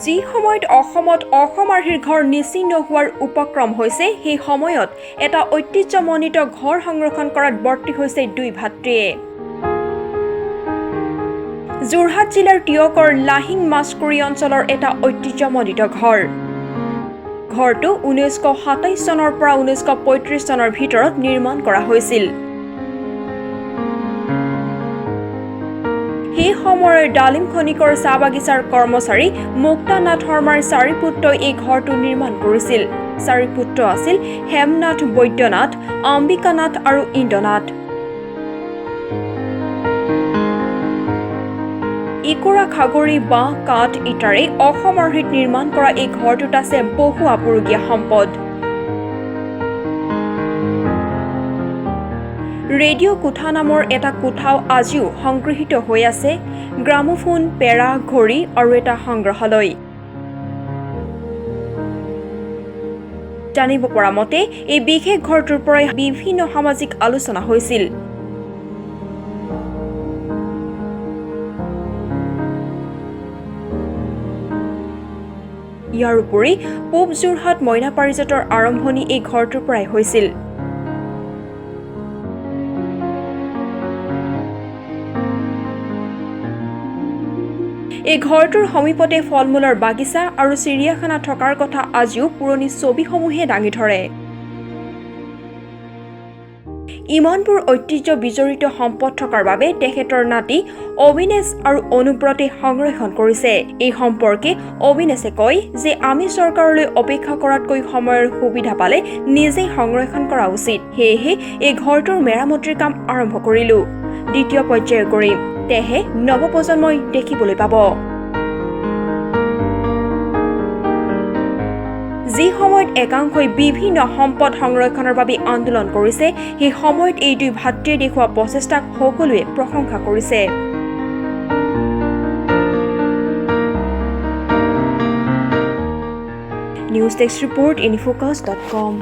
যি সময়ত অসমত অসমাৰ্থীৰ ঘৰ নিশ্চিহ্ন হোৱাৰ উপক্ৰম হৈছে সেই সময়ত এটা ঐতিহ্যমণ্ডিত ঘৰ সংৰক্ষণ কৰাত বৰ্তি হৈছে দুই ভাতৃয়ে। যোৰহাট জিলাৰ টিয়কৰ লাহিং মাছকুৰি অঞ্চলৰ এটা ঐতিহ্যমণ্ডিত ঘৰ। ঘৰটো 1927 চনৰ পৰা 1935 চনৰ ভিতৰত নিৰ্মাণ কৰা হৈছিল। সেই সময়ৰ ডালিম খনিকৰ চাহ বাগিচাৰ কৰ্মচাৰী মুক্তানাথ শৰ্মাৰ 4 পুত্ৰই এই ঘৰটো নিৰ্মাণ কৰিছিল। 4 পুত্ৰ আছিল হেমনাথ, বৈদ্যনাথ, অম্বিকানাথ আৰু ইন্দ্ৰনাথ। ইকৰা খাগৰি বাঁহ কাঠ ইটাৰে অসমাৰ্থীত নিৰ্মাণ কৰা এই ঘৰটোত আছে বহু আপুৰুগীয়া সম্পদ। ৰেডিঅ' কোঠা নামৰ এটা কোঠাও আজিও সংগৃহীত হৈ আছে, গ্ৰামোফোন, পেৰা, ঘড়ী আৰু এটা সংগ্ৰহালয়। জানিব পৰা মতে এই বিশেষ ঘৰটোৰ পৰাই বিভিন্ন সামাজিক আলোচনা হৈছিল। ইয়াৰ উপৰি পূব যোৰহাট মইনা পাৰিজাতৰ আৰম্ভণি এই ঘৰটোৰ পৰাই হৈছিল। এই ঘৰটোৰ সমীপতে ফল-মূলৰ বাগিচা আৰু চিৰিয়াখানা থকাৰ কথা আজিও পুৰণি ছবিসমূহে দাঙি ধৰে। ইমানবোৰ ঐতিহ্য বিজড়িত সম্পদ থকাৰ বাবে তেখেতৰ নাতি অবিনেশ আৰু অনুব্ৰতে সংৰক্ষণ কৰিছে। এই সম্পৰ্কে অবিনেশে কয় যে আমি চৰকাৰলৈ অপেক্ষা কৰাতকৈ সময়ৰ সুবিধা পালে নিজেই সংৰক্ষণ কৰা উচিত। সেয়েহে এই ঘৰটোৰ মেৰামতিৰ কাম আৰম্ভ কৰিলো। দ্বিতীয় পৰ্যায়ৰ কৰিম, তেহে নৱপ্ৰজন্মই দেখিবলৈ পাব। যি সময়ত একাংশই বিভিন্ন সম্পদ সংৰক্ষণৰ বাবে আন্দোলন কৰিছে, সেই সময়ত এই দুই ভাতৃয়ে দেখুওৱা প্ৰচেষ্টাক সকলোৱে প্ৰশংসা কৰিছে। News desk report, infocus.com।